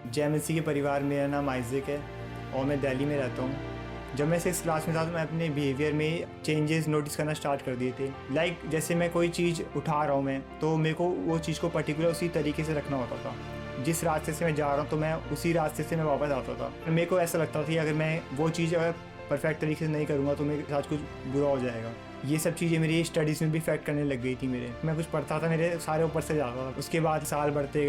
जय मसीह के परिवार, मेरा नाम आइज़क है और मैं दिल्ली में रहता हूँ। जब मैं 6th क्लास में था तो मैं अपने बिहेवियर में चेंजेस नोटिस करना स्टार्ट कर दिए थे। लाइक जैसे मैं कोई चीज़ उठा रहा हूँ मैं, तो मेरे को वो चीज़ को पर्टिकुलर उसी तरीके से रखना होता था। जिस रास्ते से मैं जा रहा हूँ तो मैं उसी रास्ते से मैं वापस आता था। मेरे को ऐसा लगता था कि अगर मैं वो चीज़ अगर परफेक्ट तरीके से नहीं करूँगा तो मेरे साथ कुछ बुरा हो जाएगा। ये सब चीज़ें मेरी स्टडीज़ में भी इफेक्ट करने लग गई थी। मैं कुछ पढ़ता था, मेरे सारे ऊपर से जाता था। उसके बाद साल बढ़ते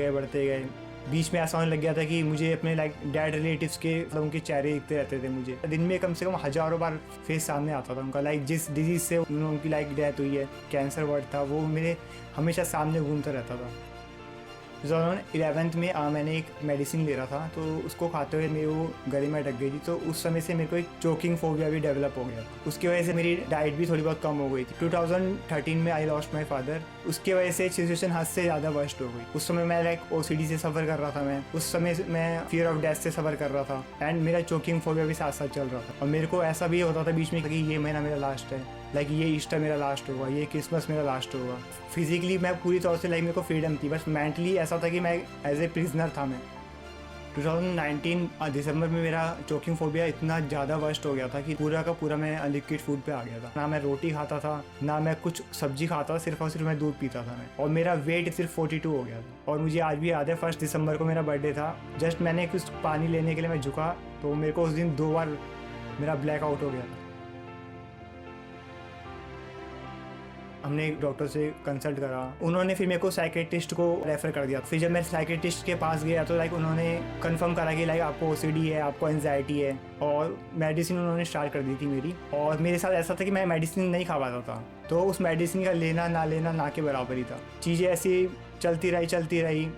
गए। बीच में ऐसा होने लग गया था कि मुझे अपने डैड रिलेटिव्स के उनके चेहरे दिखते रहते थे। मुझे दिन में कम से कम हज़ारों बार फेस सामने आता था उनका। जिस डिजीज़ से उनकी डेथ हुई है, कैंसर वर्ड था, वो मेरे हमेशा सामने घूमता रहता था। 2011 में मैंने एक मेडिसिन ले रहा था, तो उसको खाते हुए मेरे वो गले में अटक गई थी। तो उस समय से मेरे को एक चोकिंग फोबिया भी डेवलप हो गया। उसकी वजह से मेरी डाइट भी थोड़ी बहुत कम हो गई थी। 2013 में आई लॉस्ट माई फादर। उसकी वजह से सिचुएशन हद से ज़्यादा वर्स्ट हो गई। उस समय मैं OCD से सफ़र कर रहा था। मैं उस समय मैं फियर ऑफ डेथ से सफ़र कर रहा था एंड मेरा चोकिंग फोबिया भी साथ साथ चल रहा था। और मेरे को ऐसा भी होता था बीच में कि ये महीना मेरा लास्ट है, ये ईस्टर मेरा लास्ट होगा, ये क्रिसमस मेरा लास्ट होगा। फिजिकली मैं पूरी तौर से मेरे को फ्रीडम थी, बस मेंटली ऐसा था कि मैं एज ए प्रिजनर था। मैं 2019 दिसंबर में मेरा चोकिंग फोबिया इतना ज़्यादा वर्स्ट हो गया था कि पूरा का पूरा मैं लिक्विड फूड पे आ गया था। ना मैं रोटी खाता था, ना मैं कुछ सब्जी खाता था, सिर्फ और सिर्फ मैं दूध पीता था मैं। और मेरा वेट सिर्फ 42 हो गया था। और मुझे आज भी याद है 1 दिसंबर को मेरा बर्थडे था। जस्ट मैंने कुछ पानी लेने के लिए मैं झुका तो मेरे को उस दिन 2 बार मेरा ब्लैकआउट हो गया था। हमने एक डॉक्टर से कंसल्ट करा, उन्होंने फिर मेरे को साइकेट्रिस्ट को रेफ़र कर दिया। फिर जब मैं साइकेट्रिस्ट के पास गया तो उन्होंने कंफर्म करा कि आपको OCD है, आपको एंजाइटी है, और मेडिसिन उन्होंने स्टार्ट कर दी थी मेरी। और मेरे साथ ऐसा था कि मैं मेडिसिन नहीं खा पाता था, तो उस मेडिसिन का लेना ना के बराबर ही था। चीज़ें ऐसी चलती रही।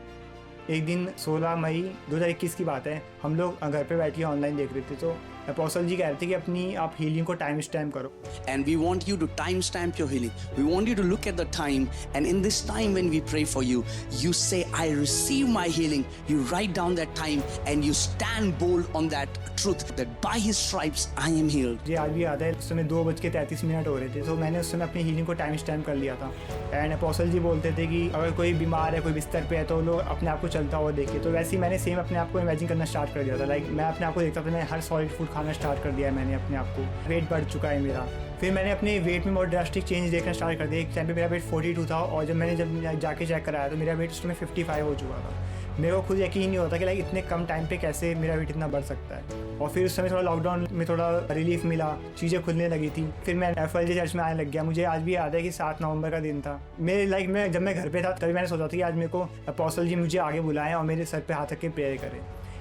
एक दिन 16 मई 2021 की बात है, हम लोग घर पे बैठ के ऑनलाइन देख रहे थे, तो अपोस्टल जी कह रहे थे कि अपनी आप हीलिंग को टाइम स्टैम्प करो। And we want you to time stamp your healing. We want you to look at the time, and in this time when we pray for you, you say, I receive my healing. You write down that time and you stand bold on that truth that by his stripes I am healed. जी आज भी याद है, उस समय 2:33 हो रहे थे, तो मैंने उस समय अपनी हीलिंग को टाइम स्टैम्प कर लिया था। एंड अपोस्टल जी बोलते थे कि अगर कोई बीमार है, कोई बिस्तर पे है, तो लोग अपने आप को चलता हुआ देखे। तो वैसे ही मैंने सेम अपने आप को इमेजिन करना स्टार्ट कर दिया था। मैं अपने आप को देखता था, मैं हर सॉलिड फूड खाना स्टार्ट कर दिया है मैंने अपने आप को। वेट बढ़ चुका है मेरा। फिर मैंने अपने वेट में बहुत ड्रास्टिक चेंज देखना स्टार्ट कर दिया। एक टाइम पे मेरा वेट 42 था, और जब जाके चेक कराया तो मेरा वेट उस समय 55 हो चुका था। मेरे को खुद यकीन नहीं होता कि इतने कम टाइम पे कैसे मेरा वेट इतना बढ़ सकता है। और फिर उस समय थोड़ा लॉकडाउन में थोड़ा रिलीफ मिला, चीज़ें खुलने लगी थी। फिर मैं FLJ चर्च में आने लग गया। मुझे आज भी याद है कि 7 नवंबर का दिन था। मेरे लाइफ में जब मैं घर पे था तभी मैंने सोचा था कि आज मेरे को अपोस्टल जी मुझे आगे बुलाएं और मेरे सर पे हाथ रख के प्रेयर करें।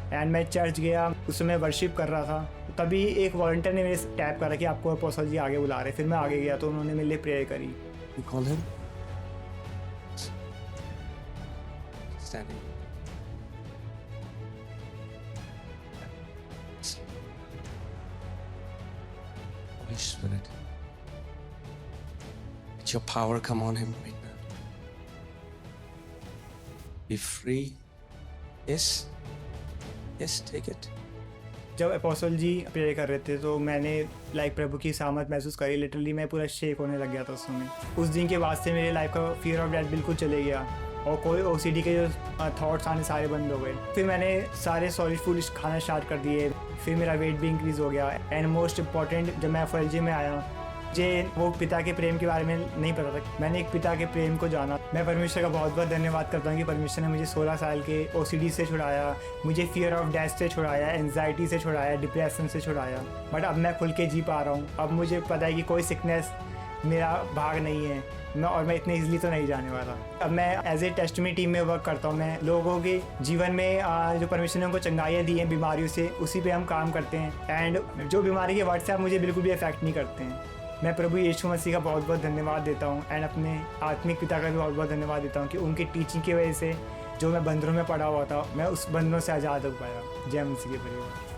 एंड मैं चर्च गया, उस समय वर्शिप कर रहा था, तभी एक वॉलंटियर ने मेरे टैप करा कि आपको अपोस्टल जी आगे बुला रहे। फिर मैं आगे गया तो उन्होंने मेरे लिए प्रेयर करी। You call him? Standing. Holy Spirit, let your power come on him right now. Be free. Yes, take it. जब अपोस्टल जी प्रेयर कर रहे थे तो मैंने प्रभु की सामर्थ महसूस करी। लिटरली मैं पूरा शेक होने लग गया था उस समय। उस दिन के बाद से मेरे लाइफ का फियर ऑफ डेथ बिल्कुल चले गया, और कोई OCD के जो थॉट्स आने सारे बंद हो गए। फिर मैंने सारे सॉलिड फूड खाना स्टार्ट कर दिए। फिर मेरा वेट भी इंक्रीज़ हो गया। एंड मोस्ट इम्पॉर्टेंट, जब मैं FLJ में आया, मुझे वो पिता के प्रेम के बारे में नहीं पता था। मैंने एक पिता के प्रेम को जाना। मैं परमेश्वर का बहुत बहुत धन्यवाद करता हूँ कि परमेश्वर ने मुझे 16 साल के OCD से छुड़ाया, मुझे फियर ऑफ डेथ से छुड़ाया, एंजाइटी से छुड़ाया, डिप्रेशन से छुड़ाया। बट अब मैं खुल के जी पा रहा हूँ। अब मुझे पता है कि कोई सिकनेस मेरा भाग नहीं है, मैं इतने ईजिली तो नहीं जाने वाला। अब मैं एज ए टेस्टमी टीम में वर्क करता हूँ। मैं लोगों के जीवन में जो परमेश्वर ने उनको चंगाइयाँ दी हैं बीमारियों से, उसी पे हम काम करते हैं। एंड जो बीमारी के वर्ड से आप मुझे बिल्कुल भी इफेक्ट नहीं करते हैं। मैं प्रभु यीशु मसीह का बहुत बहुत धन्यवाद देता हूँ, एंड अपने आत्मिक पिता का भी बहुत बहुत धन्यवाद देता हूँ कि उनकी टीचिंग की वजह से जो मैं बंधनों में पड़ा हुआ था, मैं उस बंधनों से आज़ाद हो पाया। जय मसीह के परिवार।